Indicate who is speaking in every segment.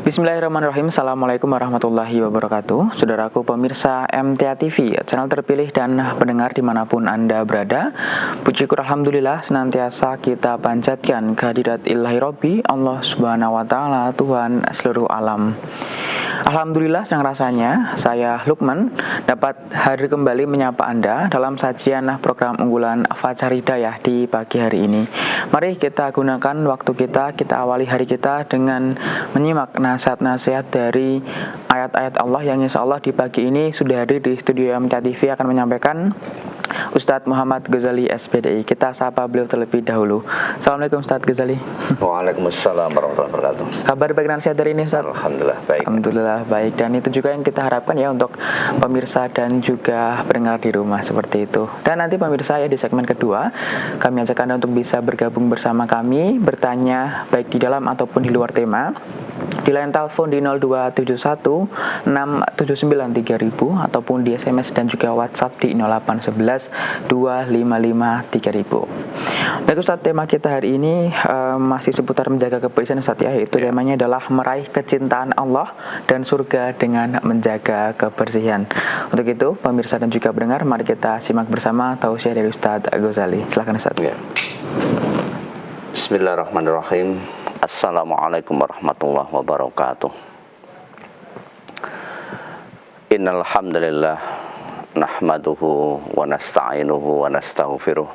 Speaker 1: Bismillahirrahmanirrahim. Assalamualaikum warahmatullahi wabarakatuh. Saudaraku pemirsa MTA TV, channel terpilih dan pendengar dimanapun Anda berada. Puji syukur alhamdulillah senantiasa kita panjatkan kehadirat Ilahi Robbi, Allah Subhanahu wa Ta'ala, Tuhan seluruh alam. Alhamdulillah senang rasanya saya Lukman dapat hadir kembali menyapa Anda dalam sajian program unggulan Fajar Hidayah di pagi hari ini. Mari kita gunakan waktu kita awali hari kita dengan menyimak nasihat-nasihat dari ayat-ayat Allah yang insya Allah di pagi ini sudah hadir di studio MTA TV akan menyampaikan Ustadz Muhammad Ghazali SPDI. Kita sapa beliau terlebih dahulu. Assalamualaikum Ustadz Ghazali.
Speaker 2: Waalaikumsalam warahmatullahi wabarakatuh.
Speaker 1: Kabar baik dan sehat hari ini Ustadz?
Speaker 2: Alhamdulillah baik.
Speaker 1: Alhamdulillah baik. Dan itu juga yang kita harapkan ya untuk pemirsa dan juga pendengar di rumah seperti itu. Dan nanti pemirsa ya di segmen kedua kami ajak Anda untuk bisa bergabung bersama kami, bertanya baik di dalam ataupun di luar tema. Di line telepon di 0271 679 3000 ataupun di SMS dan juga WhatsApp di 0811 255 3000. Baik Ustadz, tema kita hari ini masih seputar menjaga kebersihan Ustadz ya, yaitu temanya adalah meraih kecintaan Allah dan surga dengan menjaga kebersihan. Untuk itu pemirsa dan juga pendengar, mari kita simak bersama tausiah dari Ustadz Ghazali. Silakan Ustadz.
Speaker 2: Ya. Bismillahirrahmanirrahim. Assalamualaikum warahmatullahi wabarakatuh. Innal hamdalillah nahmaduhu wa nasta'inuhu wa nastaghfiruh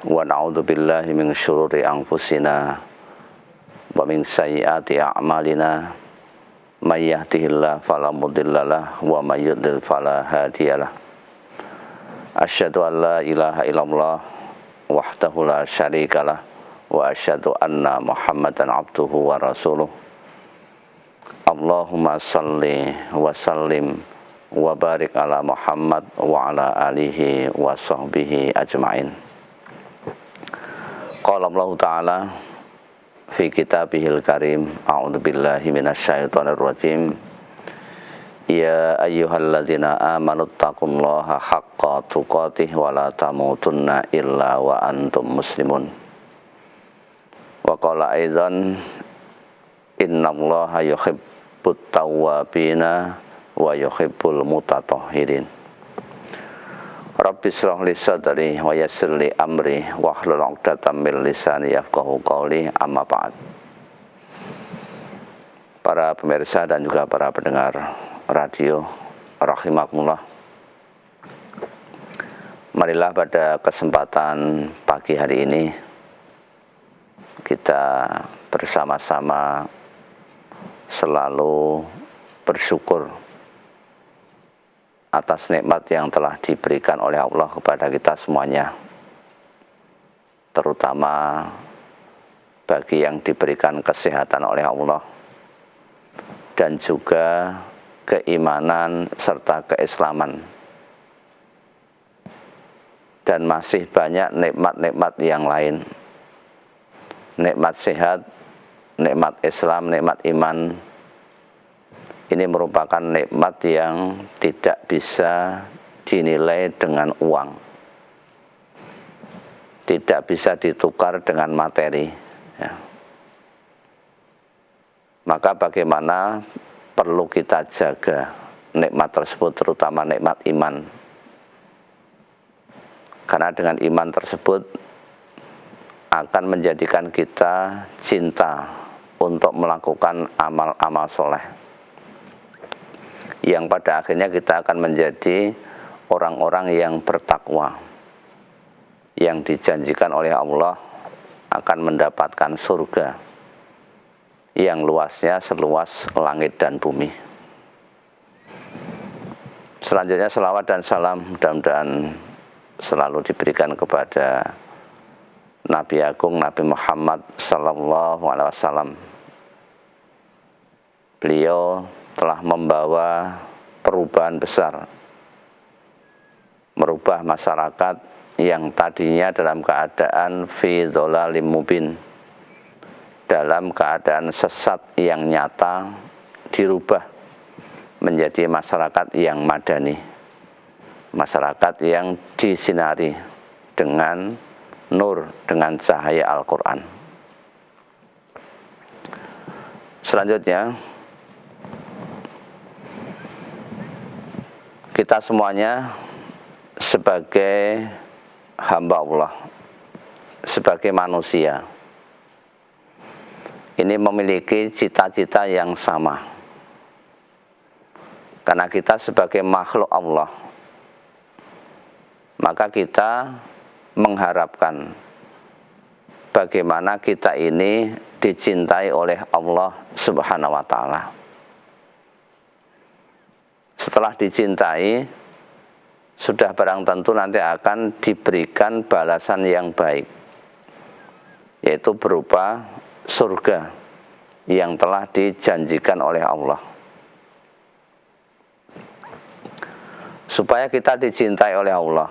Speaker 2: wa na'udzu billahi min syururi anfusina wa min sayyiati a'malina may yahdihillahu fala mudhillalah wa may yudlil fala hadiyalah. Asyhadu an la ilaha illallah wahdahu la syarikalah wa asyhadu anna Muhammadan abduhu wa rasuluh. Allahumma salli wa sallim wa barik ala Muhammad wa ala alihi wa sahbihi ajma'in. Qala Allah Ta'ala fi kitabihil karim, a'udzu billahi minasyaitonir rajim. Ya ayyuhalladzina amanu taqullaha haqqa tuqatih wa la tamutunna illa wa antum muslimun. Wa qala aidan innallaha yuhibbut tawwabina wa yuhibbul mutatahhirin. Rabbi shrah li sadri wa yassir li amri wahlul 'uqdatam min lisani yafqahu qawli, amma ba'd. Para pemirsa dan juga para pendengar radio rahimakumullah. Marilah pada kesempatan pagi hari ini kita bersama-sama selalu bersyukur atas nikmat yang telah diberikan oleh Allah kepada kita semuanya, terutama bagi yang diberikan kesehatan oleh Allah dan juga keimanan serta keislaman, dan masih banyak nikmat-nikmat yang lain. Nikmat sehat, nikmat Islam, nikmat iman, ini merupakan nikmat yang tidak bisa dinilai dengan uang, tidak bisa ditukar dengan materi ya. Maka bagaimana perlu kita jaga nikmat tersebut, terutama nikmat iman, karena dengan iman tersebut akan menjadikan kita cinta untuk melakukan amal-amal soleh, yang pada akhirnya kita akan menjadi orang-orang yang bertakwa, yang dijanjikan oleh Allah akan mendapatkan surga yang luasnya seluas langit dan bumi. Selanjutnya selawat dan salam mudah-mudahan selalu diberikan kepada Nabi Agung Nabi Muhammad sallallahu alaihi wasallam. Beliau telah membawa perubahan besar, merubah masyarakat yang tadinya dalam keadaan fi dhalalim mubin, dalam keadaan sesat yang nyata, dirubah menjadi masyarakat yang madani, masyarakat yang disinari dengan nur, dengan cahaya Al-Quran. Selanjutnya, kita semuanya sebagai hamba Allah, sebagai manusia, ini memiliki cita-cita yang sama. Karena kita sebagai makhluk Allah, maka kita mengharapkan bagaimana kita ini dicintai oleh Allah Subhanahu wa ta'ala. Setelah dicintai, sudah barang tentu nanti akan diberikan balasan yang baik, yaitu berupa surga yang telah dijanjikan oleh Allah. Supaya kita dicintai oleh Allah,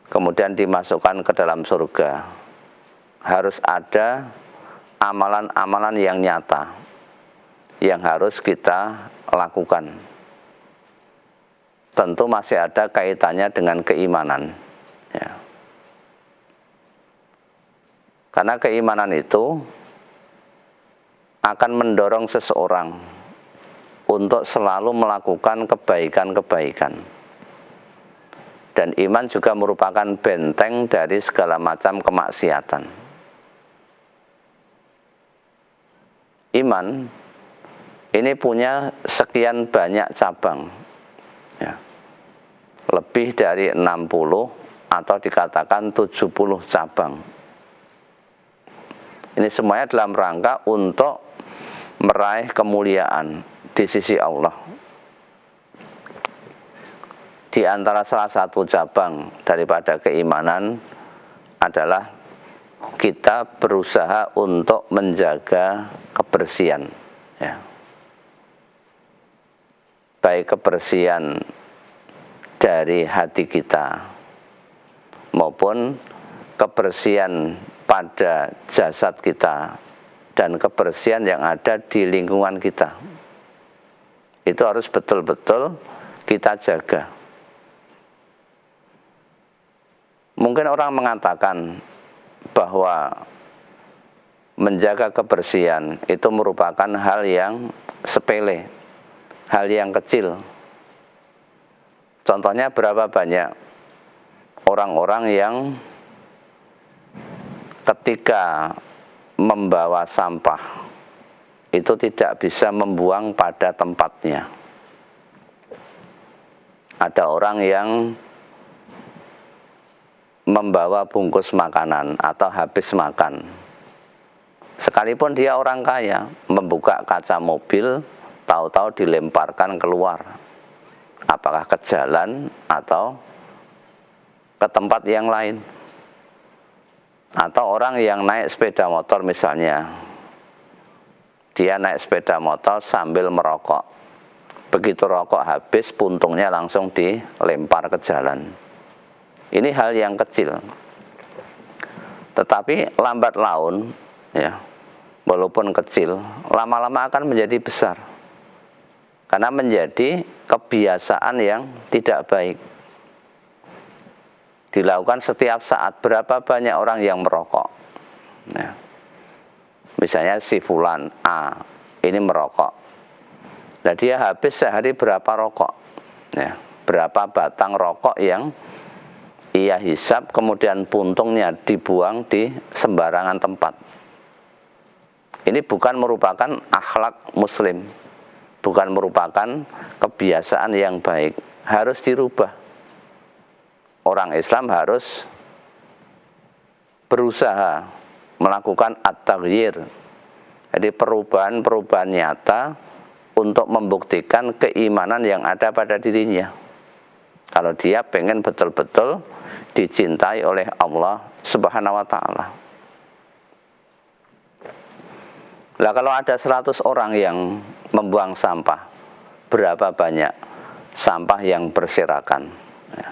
Speaker 2: kemudian dimasukkan ke dalam surga, harus ada amalan-amalan yang nyata yang harus kita lakukan. Tentu masih ada kaitannya dengan keimanan, ya. Karena keimanan itu akan mendorong seseorang untuk selalu melakukan kebaikan-kebaikan. Dan iman juga merupakan benteng dari segala macam kemaksiatan. Iman ini punya sekian banyak cabang, ya. Lebih dari 60 atau dikatakan 70 cabang. Ini semuanya dalam rangka untuk meraih kemuliaan di sisi Allah. Di antara salah satu cabang daripada keimanan adalah kita berusaha untuk menjaga kebersihan, ya. Baik kebersihan dari hati kita maupun kebersihan pada jasad kita dan kebersihan yang ada di lingkungan kita. Itu harus betul-betul kita jaga. Mungkin orang mengatakan bahwa menjaga kebersihan itu merupakan hal yang sepele, hal yang kecil. Contohnya berapa banyak orang-orang yang ketika membawa sampah itu tidak bisa membuang pada tempatnya. Ada orang yang membawa bungkus makanan atau habis makan, sekalipun dia orang kaya, membuka kaca mobil, tahu-tahu dilemparkan keluar, apakah ke jalan atau ke tempat yang lain. Atau orang yang naik sepeda motor misalnya, dia naik sepeda motor sambil merokok, begitu rokok habis, puntungnya langsung dilempar ke jalan. Ini hal yang kecil, tetapi lambat laun, ya, walaupun kecil, lama-lama akan menjadi besar, karena menjadi kebiasaan yang tidak baik. Dilakukan setiap saat. Berapa banyak orang yang merokok, ya. Misalnya si fulan A ini merokok, nah dia habis sehari berapa rokok, ya, berapa batang rokok yang ia hisap, kemudian puntungnya dibuang di sembarangan tempat. Ini bukan merupakan akhlak muslim, bukan merupakan kebiasaan yang baik, harus dirubah. Orang Islam harus berusaha melakukan at-taghyir, jadi perubahan-perubahan nyata untuk membuktikan keimanan yang ada pada dirinya. Kalau dia pengen betul-betul dicintai oleh Allah Subhanahu wa ta'ala. Lah kalau ada 100 orang yang membuang sampah, berapa banyak sampah yang berserakan, ya.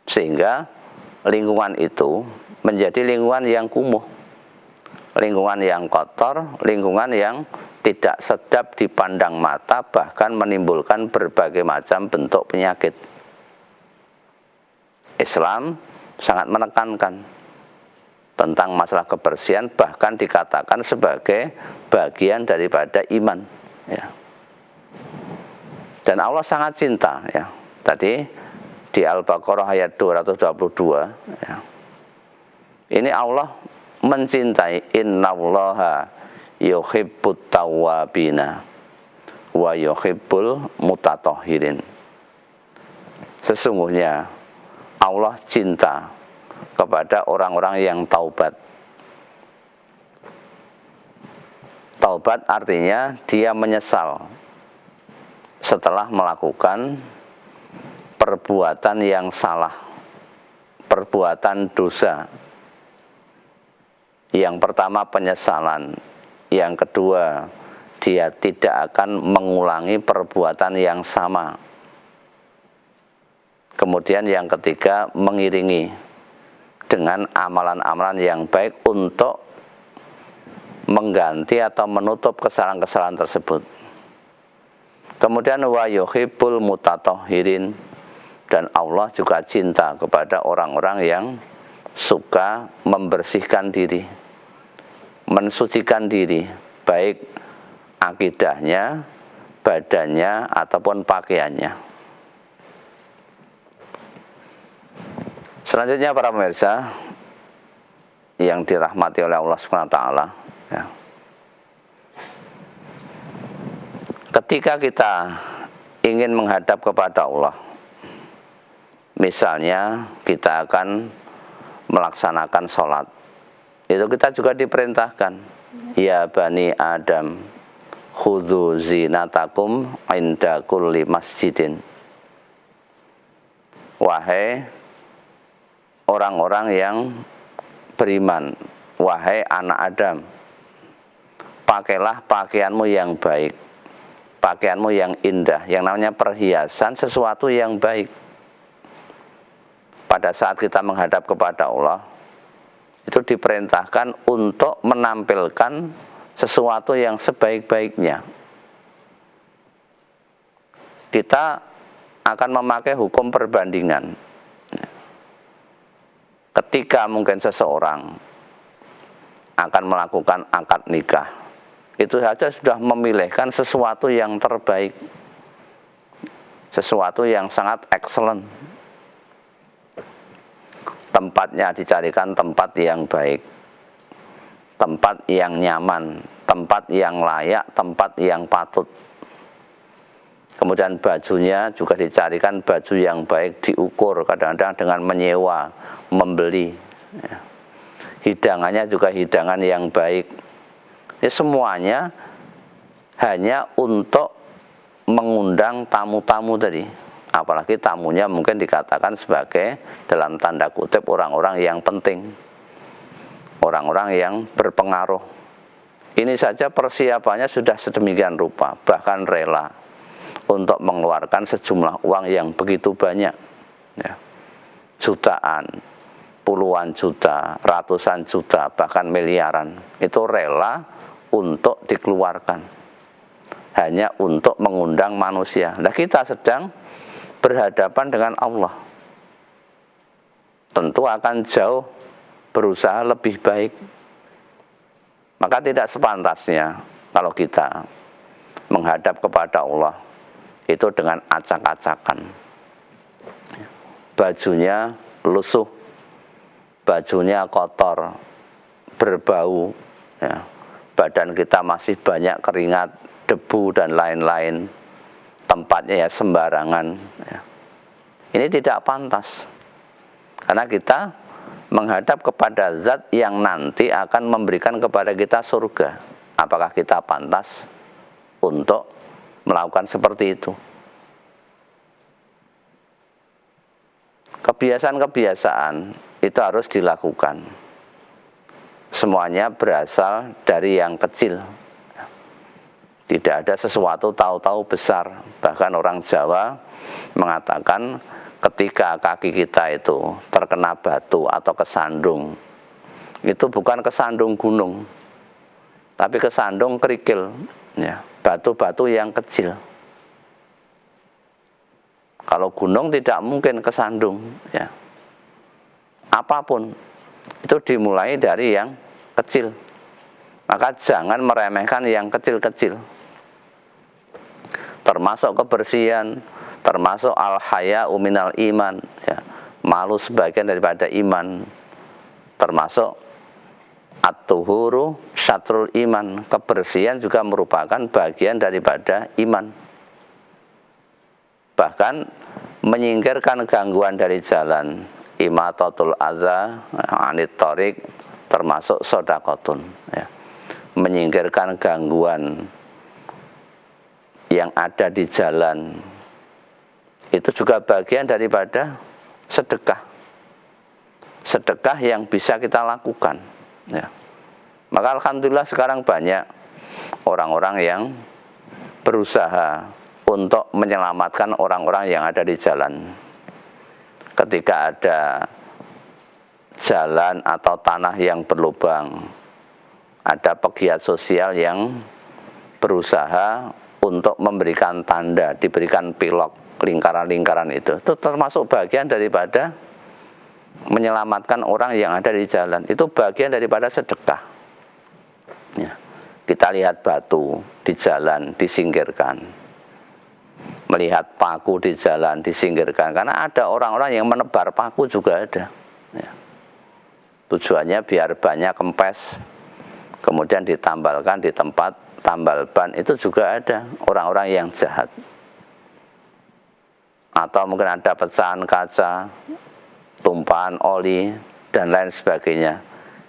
Speaker 2: Sehingga lingkungan itu menjadi lingkungan yang kumuh, lingkungan yang kotor, lingkungan yang tidak sedap dipandang mata, bahkan menimbulkan berbagai macam bentuk penyakit. Islam sangat menekankan tentang masalah kebersihan, bahkan dikatakan sebagai bagian daripada iman, ya. Dan Allah sangat cinta, ya. Tadi di Al-Baqarah ayat 222, ya. Ini Allah mencintai, innallaha yuhibbut tawwabina wa yuhibbul mutatahhirin. Sesungguhnya Allah cinta kepada orang-orang yang taubat. Taubat artinya dia menyesal setelah melakukan perbuatan yang salah, perbuatan dosa. Yang pertama penyesalan, yang kedua dia tidak akan mengulangi perbuatan yang sama. Kemudian yang ketiga mengiringi dengan amalan-amalan yang baik untuk mengganti atau menutup kesalahan-kesalahan tersebut. Kemudian wa yuhibbul mutatahhirin, dan Allah juga cinta kepada orang-orang yang suka membersihkan diri, mensucikan diri, baik akidahnya, badannya, ataupun pakaiannya. Selanjutnya para pemirsa yang dirahmati oleh Allah SWT, ya. Ketika kita ingin menghadap kepada Allah, misalnya kita akan melaksanakan sholat, itu kita juga diperintahkan, ya bani Adam, khudzu zinatakum inda kulli masjidin. Wahai orang-orang yang beriman, wahai anak Adam, pakailah pakaianmu yang baik, pakaianmu yang indah. Yang namanya perhiasan sesuatu yang baik. Pada saat kita menghadap kepada Allah, itu diperintahkan untuk menampilkan sesuatu yang sebaik-baiknya. Kita akan memakai hukum perbandingan. Ketika mungkin seseorang akan melakukan akad nikah, itu saja sudah memilihkan sesuatu yang terbaik, sesuatu yang sangat excellent. Tempatnya dicarikan tempat yang baik, tempat yang nyaman, tempat yang layak, tempat yang patut. Kemudian bajunya juga dicarikan baju yang baik, diukur kadang-kadang dengan menyewa, membeli. Hidangannya juga hidangan yang baik. Ini semuanya hanya untuk mengundang tamu-tamu tadi. Apalagi tamunya mungkin dikatakan sebagai dalam tanda kutip orang-orang yang penting, orang-orang yang berpengaruh. Ini saja persiapannya sudah sedemikian rupa, bahkan rela untuk mengeluarkan sejumlah uang yang begitu banyak, ya. Jutaan, puluhan juta, ratusan juta, bahkan miliaran. Itu rela untuk dikeluarkan hanya untuk mengundang manusia. Nah, kita sedang berhadapan dengan Allah, tentu akan jauh berusaha lebih baik. Maka tidak sepantasnya kalau kita menghadap kepada Allah itu dengan acak-acakan, bajunya lusuh, bajunya kotor, berbau, ya. Badan kita masih banyak keringat, debu dan lain-lain, tempatnya ya sembarangan, ya. Ini tidak pantas, karena kita menghadap kepada zat yang nanti akan memberikan kepada kita surga. Apakah kita pantas untuk melakukan seperti itu? Kebiasaan-kebiasaan itu harus dilakukan. Semuanya berasal dari yang kecil. Tidak ada sesuatu tahu-tahu besar. Bahkan orang Jawa mengatakan ketika kaki kita itu terkena batu atau kesandung, itu bukan kesandung gunung, tapi kesandung kerikil, ya, batu-batu yang kecil. Kalau gunung tidak mungkin kesandung, ya. Apapun itu dimulai dari yang kecil. Maka jangan meremehkan yang kecil-kecil. Termasuk kebersihan, termasuk al-haya'u minal iman, ya. Malu sebagian daripada iman. Termasuk at-tuhuru syatrul iman, kebersihan juga merupakan bagian daripada iman. Bahkan menyingkirkan gangguan dari jalan, imatatul adza anit thoriq, termasuk sodakotun, ya. Menyingkirkan gangguan yang ada di jalan, itu juga bagian daripada sedekah. Sedekah yang bisa kita lakukan, ya. Maka alhamdulillah sekarang banyak orang-orang yang berusaha untuk menyelamatkan orang-orang yang ada di jalan. Ketika ada jalan atau tanah yang berlubang, ada pegiat sosial yang berusaha untuk memberikan tanda, diberikan pilok, lingkaran-lingkaran itu termasuk bagian daripada menyelamatkan orang yang ada di jalan. Itu bagian daripada sedekah, ya. Kita lihat batu di jalan disingkirkan, melihat paku di jalan disingkirkan, karena ada orang-orang yang menebar paku juga ada, ya. Tujuannya biar banyak kempes, kemudian ditambalkan di tempat tambal ban, itu juga ada orang-orang yang jahat. Atau mungkin ada pecahan kaca, tumpahan oli, dan lain sebagainya.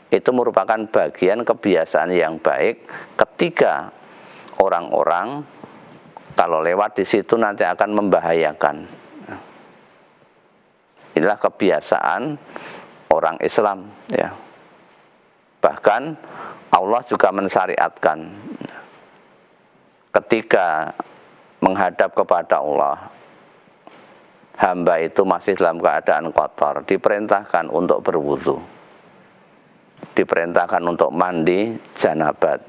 Speaker 2: Itu merupakan bagian kebiasaan yang baik ketika orang-orang kalau lewat di situ nanti akan membahayakan. Inilah kebiasaan orang Islam, ya. Bahkan Allah juga mensyariatkan ketika menghadap kepada Allah, hamba itu masih dalam keadaan kotor, diperintahkan untuk berwudu, diperintahkan untuk mandi janabat,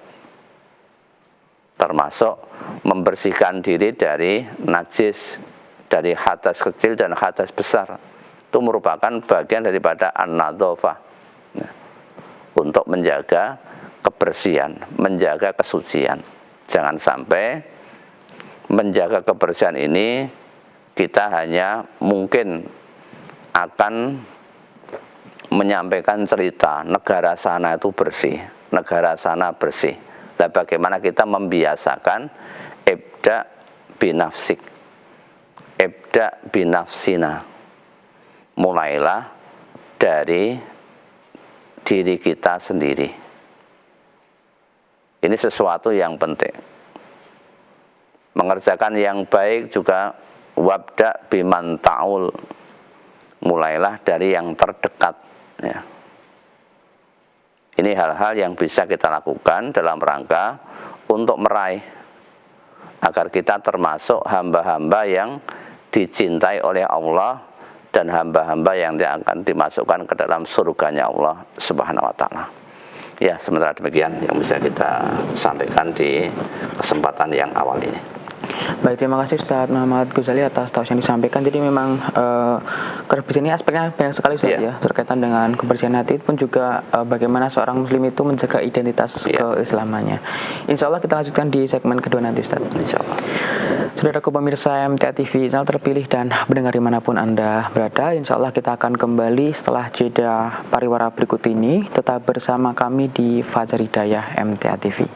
Speaker 2: termasuk membersihkan diri dari najis, dari hadas kecil dan hadas besar. Itu merupakan bagian daripada an-nadzafah, ya, untuk menjaga kebersihan, menjaga kesucian. Jangan sampai menjaga kebersihan ini kita hanya mungkin akan menyampaikan cerita negara sana itu bersih, negara sana bersih. Dan bagaimana kita membiasakan ibda binafsik, ibda binafsina. Mulailah dari diri kita sendiri. Ini sesuatu yang penting. Mengerjakan yang baik juga wabda biman ta'ul. Mulailah dari yang terdekat, ya. Ini hal-hal yang bisa kita lakukan dalam rangka untuk meraih agar kita termasuk hamba-hamba yang dicintai oleh Allah dan hamba-hamba yang akan dimasukkan ke dalam surganya Allah Subhanahu wa ta'ala. Ya, sementara demikian yang bisa kita sampaikan di kesempatan yang awal ini.
Speaker 1: Baik, terima kasih Ustadz Muhammad Ghazali atas tausiah yang disampaikan. Jadi memang kebersihan ini aspeknya banyak sekali Ustadz, ya, berkaitan dengan kebersihan hati pun juga bagaimana seorang muslim itu menjaga identitas keislamannya. Insya Allah kita lanjutkan di segmen kedua nanti Ustadz.
Speaker 2: Insya Allah.
Speaker 1: Saudaraku pemirsa MTA TV, channel terpilih dan pendengar dimanapun Anda berada, insya Allah kita akan kembali setelah jeda pariwara berikut ini. Tetap bersama kami di Fajar Hidayah MTA TV.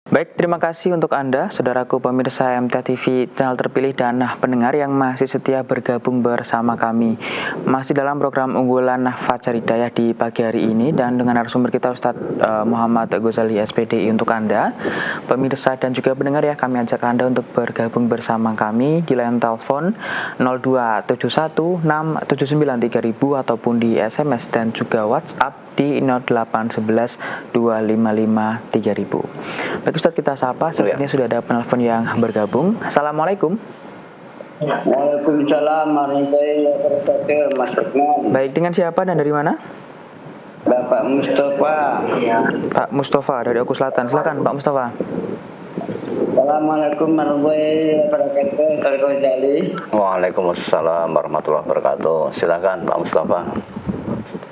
Speaker 1: Baik, terima kasih untuk Anda, saudaraku pemirsa MTA TV, channel terpilih dan pendengar yang masih setia bergabung bersama kami. Masih dalam program unggulan Fajar Hidayah di pagi hari ini, dan dengan narasumber kita Ustadz Muhammad Ghazali SPDI untuk Anda, pemirsa dan juga pendengar, ya, kami ajak Anda untuk bergabung bersama kami di line telepon 02716793000 ataupun di SMS dan juga WhatsApp di 08112553.000. Baik Ustadz, kita sapa, sepertinya sudah ada penelpon yang bergabung. Assalamualaikum.
Speaker 3: Waalaikumsalam warahmatullahi wabarakatuh, Mas Lukman.
Speaker 1: Baik, dengan siapa dan dari mana?
Speaker 3: Bapak Mustafa.
Speaker 1: Pak Mustafa dari Oku Selatan. Silakan Pak Mustafa.
Speaker 3: Assalamualaikum warahmatullahi wabarakatuh. Ustaz Ghazali.
Speaker 2: Waalaikumsalam warahmatullahi wabarakatuh. Silakan Pak Mustafa.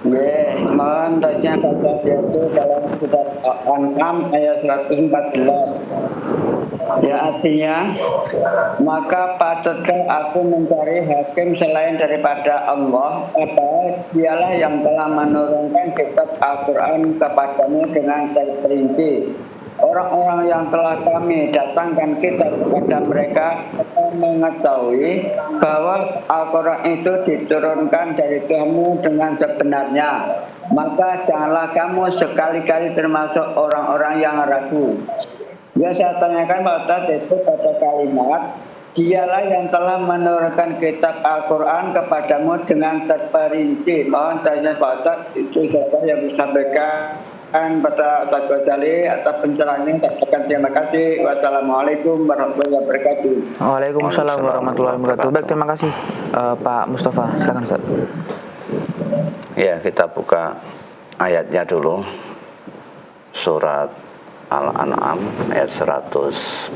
Speaker 3: Ya, mohon tanya baca yaitu dalam surat Al-An'am ayat 114. Ya, artinya, maka patutkah aku mencari hakim selain daripada Allah, padahal dialah yang telah menurunkan kitab Al-Quran kepadamu dengan terperinci. Orang-orang yang telah kami datangkan kitab kepada mereka akan mengetahui bahwa Al-Quran itu diturunkan dari kamu dengan sebenarnya. Maka janganlah kamu sekali-kali termasuk orang-orang yang ragu. Ya, saya tanyakan Pak Ustaz itu pada kalimat dialah yang telah menurunkan kitab Al-Quran kepadamu dengan terperinci. Mohon tanya Pak Ustaz, itu saja yang bisa berikan pada Ustaz Ghazali atas pencerahannya. Terima kasih. Wassalamualaikum warahmatullahi wabarakatuh.
Speaker 1: Waalaikumsalam warahmatullahi wabarakatuh. Baik, terima kasih Pak Mustafa. Silakan Ustaz.
Speaker 2: Ya, kita buka ayatnya dulu. Surat Al-An'am ayat 114.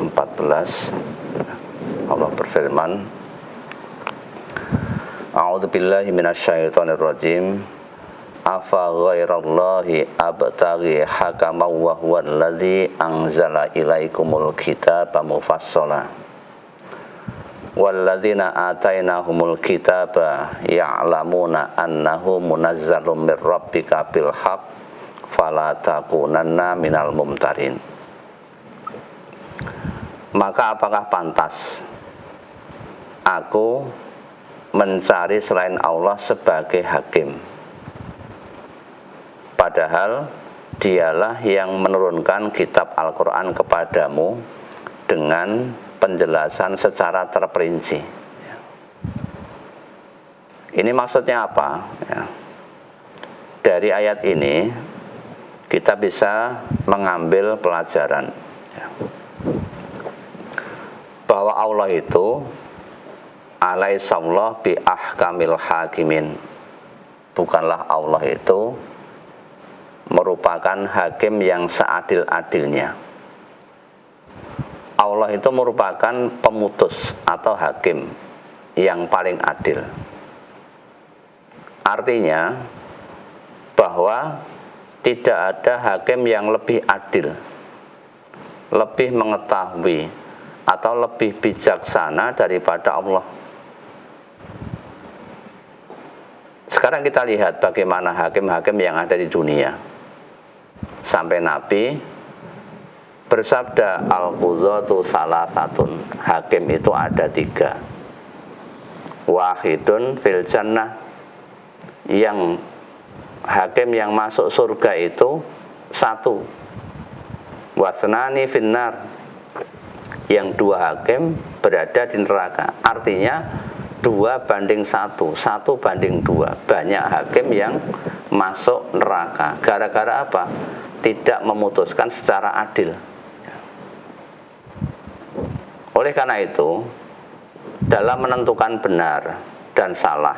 Speaker 2: Allah berfirman, A'udzubillahi minasyaitonirrajim. Afa ghairallahi abtaghi hakaman wa huwa alladzi anzala ilaikumul kitaba mufassala. Walladzina atainahumul kitaba ya'lamuna annahu munazzalun mir rabbika bil haqq fala takunanna minal mumtarin. Maka apakah pantas aku mencari selain Allah sebagai hakim, padahal dialah yang menurunkan kitab Al-Quran kepadamu dengan penjelasan secara terperinci. Ini maksudnya apa? Dari ayat ini kita bisa mengambil pelajaran bahwa Allah itu alaihissallah bi ahkamil hakimin. Bukanlah Allah itu merupakan hakim yang seadil-adilnya. Allah itu merupakan pemutus atau hakim yang paling adil. Artinya bahwa tidak ada hakim yang lebih adil, lebih mengetahui atau lebih bijaksana daripada Allah. Sekarang kita lihat bagaimana hakim-hakim yang ada di dunia. Sampai Nabi bersabda, al-qudhatu salasatun, hakim itu ada 3. Wahidun fil jannah, yang hakim yang masuk surga itu 1. Wasnani finnar, yang 2 hakim berada di neraka. Artinya 2:1, 1:2. Banyak hakim yang masuk neraka. Gara-gara apa? Tidak memutuskan secara adil. Oleh karena itu, dalam menentukan benar dan salah,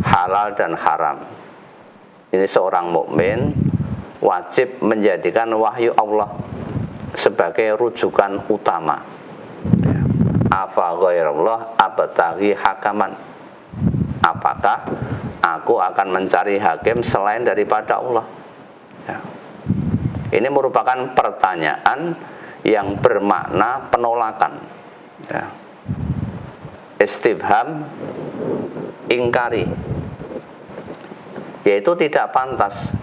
Speaker 2: halal dan haram, ini seorang mukmin wajib menjadikan wahyu Allah sebagai rujukan utama. Afa ghairallah abtaghi hakaman, apakah aku akan mencari hakim selain daripada Allah? Ini merupakan pertanyaan yang bermakna penolakan. Istifham ingkari, yaitu tidak pantas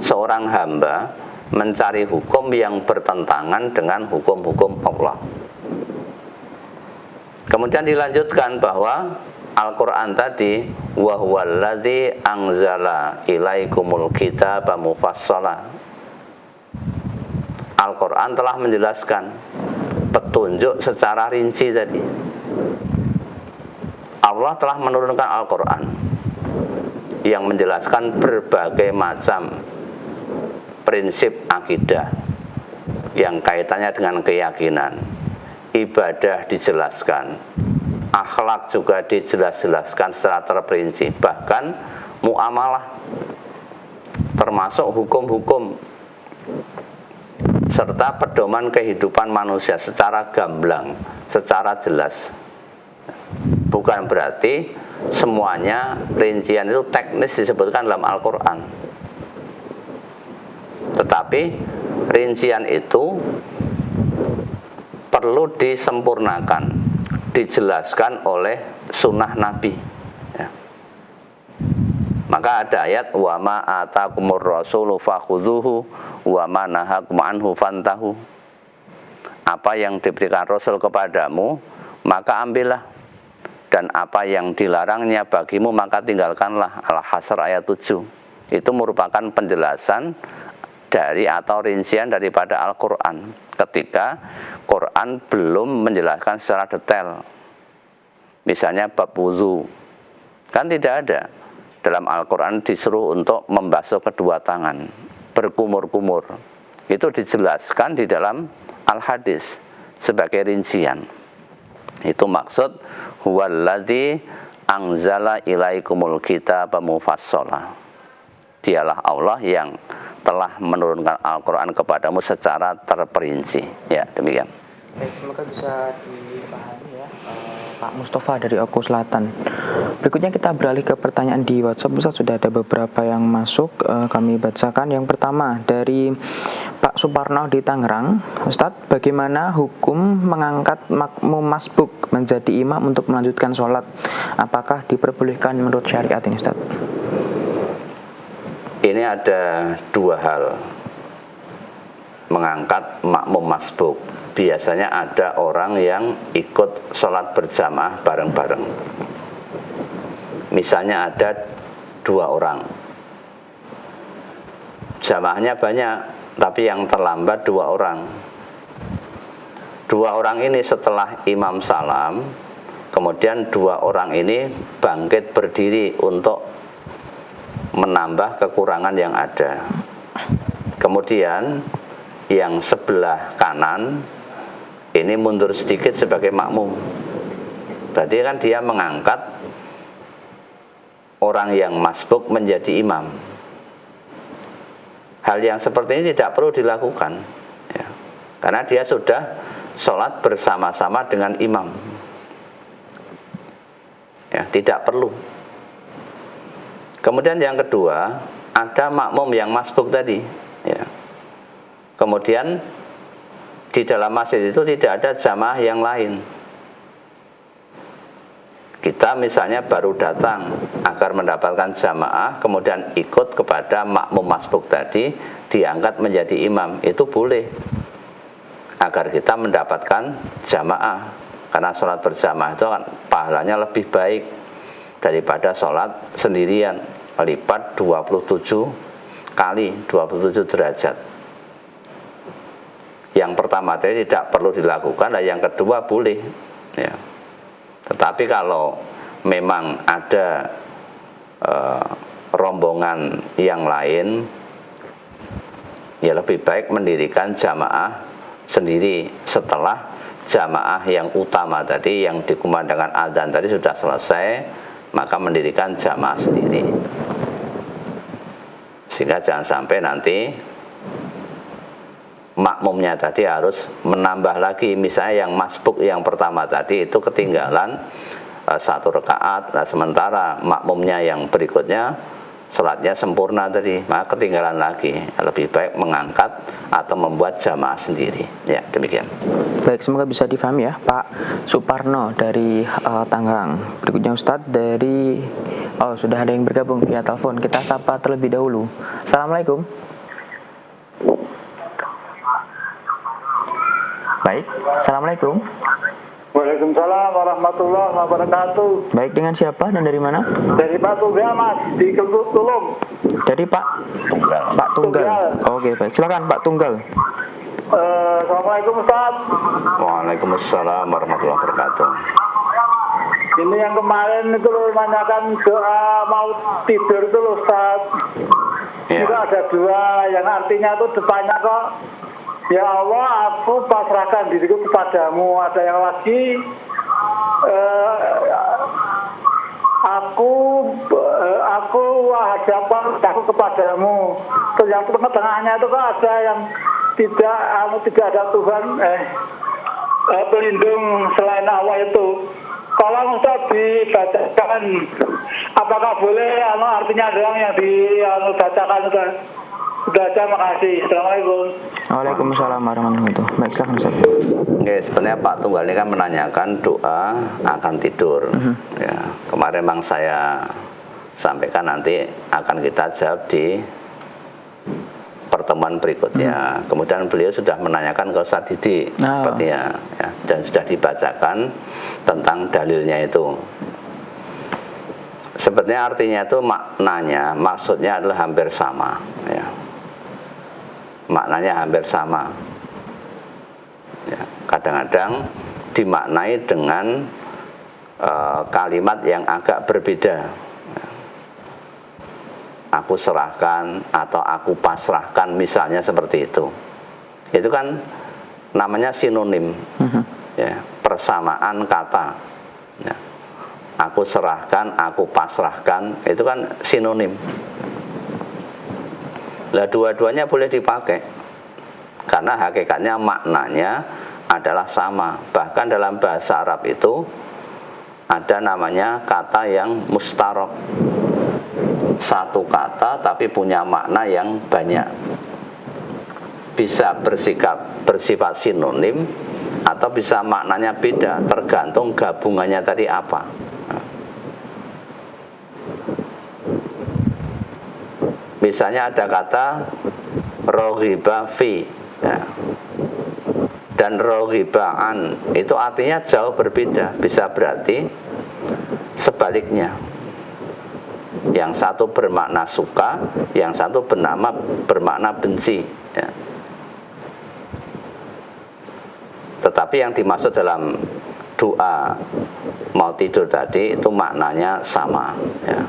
Speaker 2: seorang hamba mencari hukum yang bertentangan dengan hukum-hukum Allah. Kemudian dilanjutkan bahwa Al-Quran tadi, wa huwallazi anzala ilaikumul kitaba mufassala. Al-Quran telah menjelaskan petunjuk secara rinci tadi. Allah telah menurunkan Al-Quran yang menjelaskan berbagai macam prinsip akidah yang kaitannya dengan keyakinan. Ibadah dijelaskan, akhlak juga dijelaskan secara terperinci, bahkan muamalah, termasuk hukum-hukum serta pedoman kehidupan manusia secara gamblang, secara jelas. Bukan berarti semuanya rincian itu teknis disebutkan dalam Al-Quran, tetapi rincian itu perlu disempurnakan, dijelaskan oleh sunnah Nabi ya. Maka ada ayat wa ma atakumur rasulu fakhudhuhu wa ma nahakum anhu fantahu. Apa yang diberikan Rasul kepadamu maka ambillah, dan apa yang dilarangnya bagimu maka tinggalkanlah. Al-Hasr ayat 7. Itu merupakan penjelasan dari atau rincian daripada Al-Quran ketika Quran belum menjelaskan secara detail. Misalnya bab wudu, kan tidak ada dalam Al-Quran disuruh untuk membasuh kedua tangan, berkumur-kumur. Itu dijelaskan di dalam Al-Hadis sebagai rincian. Itu maksud huwallazi anzala ilaikumul kitaba mufassala. Dialah Allah yang telah menurunkan Al-Quran kepadamu secara terperinci. Ya, demikian.
Speaker 1: Baik, semoga bisa dipahami ya Pak Mustafa dari Oku Selatan. Berikutnya kita beralih ke pertanyaan di WhatsApp. Ustaz, sudah ada beberapa yang masuk, kami bacakan. Yang pertama dari Pak Suparno di Tangerang. Ustadz, bagaimana hukum mengangkat makmum masbuk menjadi imam untuk melanjutkan sholat? Apakah diperbolehkan menurut syariat ini, Ustadz?
Speaker 2: Ini ada dua hal mengangkat makmum masbuk. Biasanya ada orang yang ikut sholat berjamaah bareng-bareng. Misalnya ada 2 orang, jamaahnya banyak, tapi yang terlambat 2 orang. 2 orang ini setelah imam salam, kemudian 2 orang ini bangkit berdiri untuk menambah kekurangan yang ada. Kemudian yang sebelah kanan ini mundur sedikit sebagai makmum. Berarti kan dia mengangkat orang yang masbuk menjadi imam. Hal yang seperti ini tidak perlu dilakukan ya, karena dia sudah sholat bersama-sama dengan imam ya, tidak perlu. Kemudian yang kedua, ada makmum yang masbuk tadi ya. Kemudian di dalam masjid itu tidak ada jamaah yang lain. Kita misalnya baru datang agar mendapatkan jamaah, kemudian ikut kepada makmum masbuk tadi, diangkat menjadi imam, itu boleh agar kita mendapatkan jamaah. Karena sholat berjamaah itu kan pahalanya lebih baik daripada sholat sendirian, lipat 27 kali 27 derajat. Yang pertama tadi tidak perlu dilakukan, dan yang kedua boleh ya. Tetapi kalau memang ada rombongan yang lain, ya lebih baik mendirikan jamaah sendiri setelah jamaah yang utama tadi yang dikumandangkan adzan tadi sudah selesai, maka mendirikan jamaah sendiri. Sehingga jangan sampai nanti makmumnya tadi harus menambah lagi. Misalnya yang masbuk yang pertama tadi itu ketinggalan 1 rakaat, nah sementara makmumnya yang berikutnya sholatnya sempurna tadi, maka ketinggalan lagi. Lebih baik mengangkat atau membuat jamaah sendiri. Ya, demikian.
Speaker 1: Baik, semoga bisa difahami ya Pak Suparno dari Tangerang. Berikutnya Ustadz dari sudah ada yang bergabung via telepon. Kita sapa terlebih dahulu. Assalamualaikum. Baik, Assalamualaikum.
Speaker 4: Waalaikumsalam warahmatullahi wabarakatuh.
Speaker 1: Baik, dengan siapa dan dari mana?
Speaker 4: Dari Pak Tunggal, Mas, di Tulung.
Speaker 1: Dari Pak Tunggal. Oke, baik. Silakan Pak Tunggal.
Speaker 4: Assalamualaikum Ustaz.
Speaker 2: Waalaikumsalam warahmatullahi wabarakatuh.
Speaker 4: Ini yang kemarin itu loh, menanyakan doa mau tidur itu loh Ustaz.
Speaker 2: Ya.
Speaker 4: Itu ada 2 yang artinya itu depannya kok, ya Allah, aku pasrahkan diriku kepadamu. Ada yang lagi, aku hadapkan aku kepadamu. Terus yang tengah-tengahnya itu kok ada yang tidak ada Tuhan pelindung selain Allah itu. Kalau Ustaz dibacakan, apakah boleh artinya doang yang dibacakan Ustaz? Sudah aja, makasih. Assalamualaikum.
Speaker 1: Waalaikumsalam warahmatullahi wabarakatuh. Baik, silakan Ustaz.
Speaker 2: Oke, sebenarnya Pak Tunggal ini kan menanyakan doa akan tidur. Ya, kemarin memang saya sampaikan nanti akan kita jawab di pertemuan berikutnya. Kemudian beliau sudah menanyakan ke Ustaz Didi sepertinya, ya, dan sudah dibacakan tentang dalilnya itu. Sebenarnya artinya itu maknanya, maksudnya adalah hampir sama, ya. Maknanya hampir sama. Ya, kadang-kadang dimaknai dengan kalimat yang agak berbeda. Aku serahkan atau aku pasrahkan, misalnya seperti itu. Itu kan namanya sinonim, ya, persamaan kata. Ya. Aku serahkan, aku pasrahkan, itu kan sinonim. Lah dua-duanya boleh dipakai, karena hakikatnya maknanya adalah sama. Bahkan dalam bahasa Arab itu ada namanya kata yang mustarok, satu kata tapi punya makna yang banyak, bisa bersifat sinonim atau bisa maknanya beda, tergantung gabungannya tadi apa. Misalnya ada kata roghiba fi, ya, dan roghibaan, itu artinya jauh berbeda. Bisa berarti sebaliknya, yang satu bermakna suka, yang satu bermakna benci, ya. Tetapi yang dimaksud dalam doa mau tidur tadi itu maknanya sama, ya.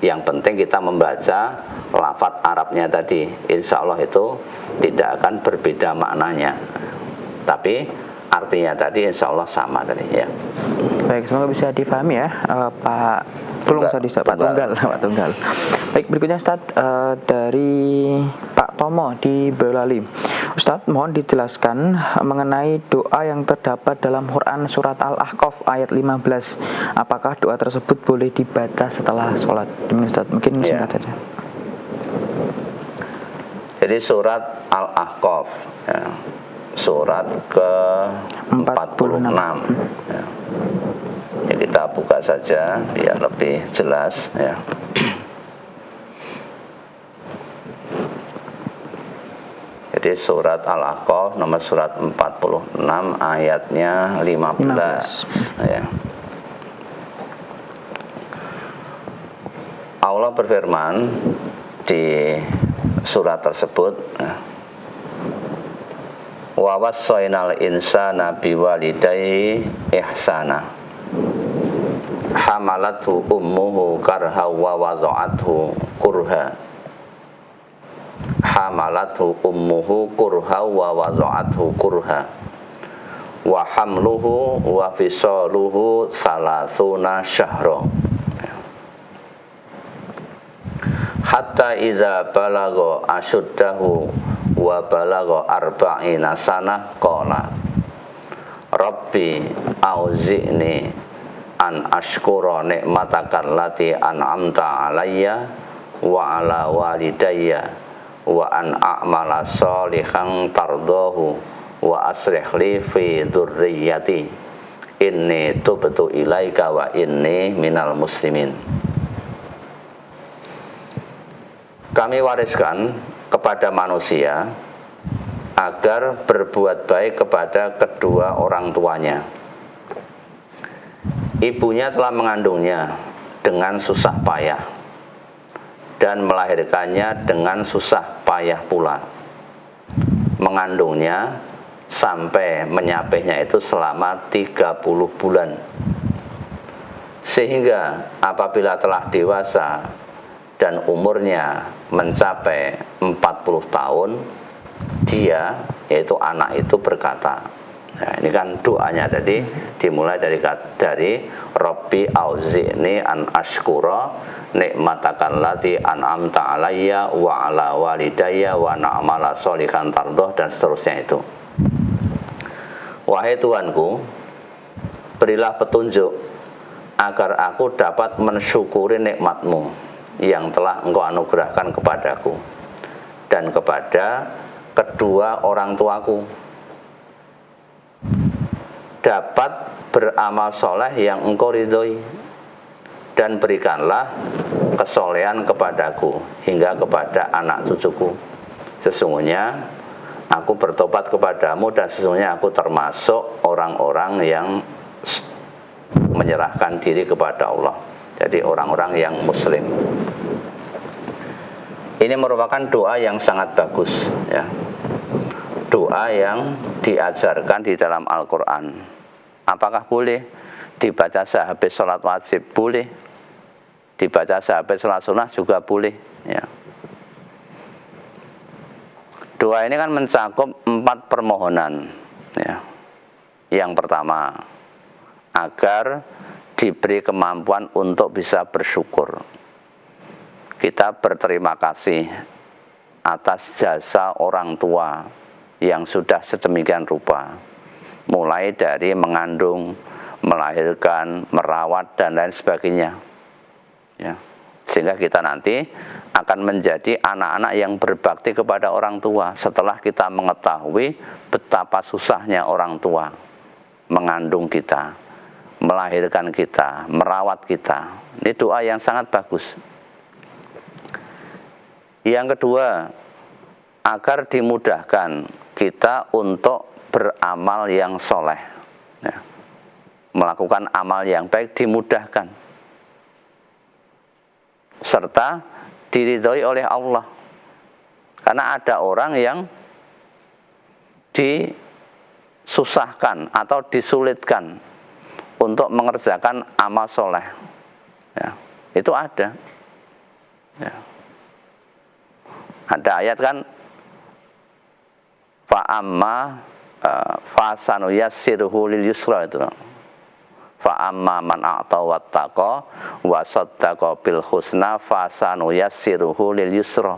Speaker 2: Yang penting kita membaca lafadz Arabnya tadi, insya Allah itu tidak akan berbeda maknanya, tapi artinya tadi insya Allah sama tadi, ya.
Speaker 1: Baik, semoga bisa difahami ya, Pak Tunggal. Baik, berikutnya Ustaz, dari Pak Tomo di Boyolali. Ustaz, mohon dijelaskan mengenai doa yang terdapat dalam Quran surat Al-Ahqaf ayat 15. Apakah doa tersebut boleh dibaca setelah sholat? Ustaz, mungkin singkat saja.
Speaker 2: Jadi surat Al-Ahqaf, ya, surat ke-46, ya. Ya, kita buka saja biar lebih jelas, ya. Jadi surat Al-Ahqaf nomor surat 46 ayatnya 15. Ya. Allah berfirman di surat tersebut, wa wassaynal insana biwalidayhi ihsana hamalathu ummuhu karha wa wada'athu kurha hamalathu ummuhu kurha wa wada'athu kurha wa hamluhu wa fisaluhu salasuna syahra hatta idza balagha ashuddahu wa balagha arba'ina sanah qala rabbi auzi'ni an ashkura ni'mataka allati an'amta alayya wa ala walidayya wa an a'mala sholihan tardahu wa aslih li fi dzurriyyati inni tubtu ilaika wa inni minal muslimin. Kami wariskan kepada manusia agar berbuat baik kepada kedua orang tuanya. Ibunya telah mengandungnya dengan susah payah dan melahirkannya dengan susah payah pula. Mengandungnya sampai menyapihnya itu selama 30 bulan. Sehingga apabila telah dewasa dan umurnya mencapai 40 tahun, dia, yaitu anak itu berkata, nah ini kan doanya tadi dimulai dari Rabbi auzi'ni an ashkura nikmatakal lati an'amta alayya wa ala walidayya wa na'mala sholihan tardoh, dan seterusnya itu. Wahai Tuhanku, berilah petunjuk agar aku dapat mensyukuri nikmat-Mu yang telah Engkau anugerahkan kepadaku dan kepada kedua orang tuaku, dapat beramal soleh yang Engkau ridhoi, dan berikanlah kesolehan kepadaku hingga kepada anak cucuku. Sesungguhnya aku bertobat kepadamu, dan sesungguhnya aku termasuk orang-orang yang menyerahkan diri kepada Allah. Jadi orang-orang yang muslim. Ini merupakan doa yang sangat bagus, ya. Doa yang diajarkan di dalam Al-Quran. Apakah boleh dibaca sehabis sholat wajib? Boleh. Dibaca sehabis sholat sunnah juga boleh, ya. Doa ini kan mencakup 4 permohonan, ya. Yang pertama, agar diberi kemampuan untuk bisa bersyukur. Kita berterima kasih atas jasa orang tua yang sudah sedemikian rupa, mulai dari mengandung, melahirkan, merawat, dan lain sebagainya, ya. Sehingga kita nanti akan menjadi anak-anak yang berbakti kepada orang tua setelah kita mengetahui betapa susahnya orang tua mengandung kita, melahirkan kita, merawat kita. Ini doa yang sangat bagus. Yang kedua, agar dimudahkan kita untuk beramal yang soleh, ya. Melakukan amal yang baik dimudahkan, serta diridhoi oleh Allah. Karena ada orang yang disusahkan atau disulitkan untuk mengerjakan amal soleh, ya. Itu ada, ya. Ada ayat kan, fa'amma fasanuyassiruhu lil yusra, itu fa'amma man a'ta wattaqa wa saddaqa bil husna fasanuyassiruhu lil yusra.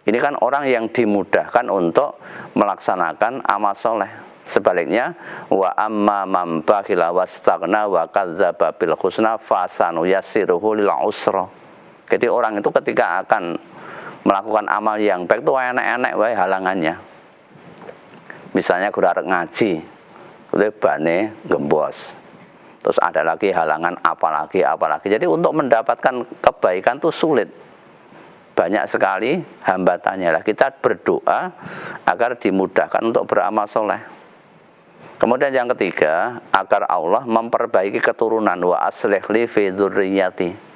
Speaker 2: Ini kan orang yang dimudahkan untuk melaksanakan amal soleh. Sebaliknya, wa amma man bakhila wastaghna wa kadzdzaba bil husna fasanuyassiruhu lil usra. Jadi orang itu ketika akan melakukan amal yang baik itu enak-enak wae halangannya. Misalnya guru arep ngaji, kuwi bane gembos. Terus ada lagi halangan apalagi. Jadi untuk mendapatkan kebaikan itu sulit. Banyak sekali hambatannya. Lah kita berdoa agar dimudahkan untuk beramal soleh. Kemudian yang ketiga, agar Allah memperbaiki keturunan, wa aslih li fi dzurriyyati.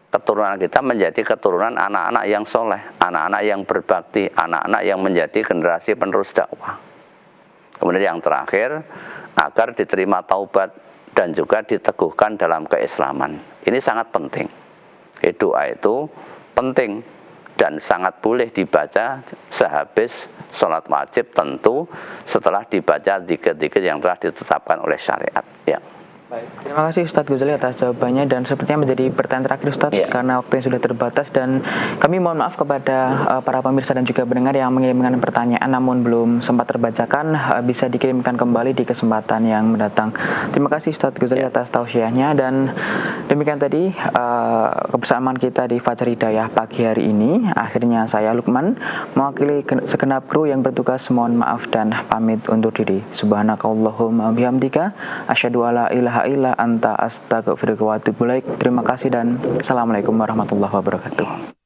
Speaker 2: Keturunan kita menjadi keturunan anak-anak yang soleh, anak-anak yang berbakti, anak-anak yang menjadi generasi penerus dakwah. Kemudian yang terakhir, agar diterima taubat dan juga diteguhkan dalam keislaman. Ini sangat penting. Doa itu penting dan sangat boleh dibaca sehabis sholat wajib, tentu setelah dibaca dzikir-dzikir yang telah ditetapkan oleh syariat, ya.
Speaker 1: Baik, terima kasih Ustadz Ghazali atas jawabannya, dan sepertinya menjadi pertanyaan terakhir Ustadz, karena waktu yang sudah terbatas, dan kami mohon maaf kepada para pemirsa dan juga pendengar yang mengirimkan pertanyaan namun belum sempat terbacakan, bisa dikirimkan kembali di kesempatan yang mendatang. Terima kasih Ustadz Ghazali atas tausiahnya, dan demikian tadi kebersamaan kita di Fajar Hidayah pagi hari ini. Akhirnya saya Lukman mewakili segenap kru yang bertugas mohon maaf dan pamit undur diri. Subhanakallahumma bihamdika asyhadu alla ilaha illa anta astaghfiruka wa atubu ilaik. Terima kasih dan assalamualaikum warahmatullahi wabarakatuh.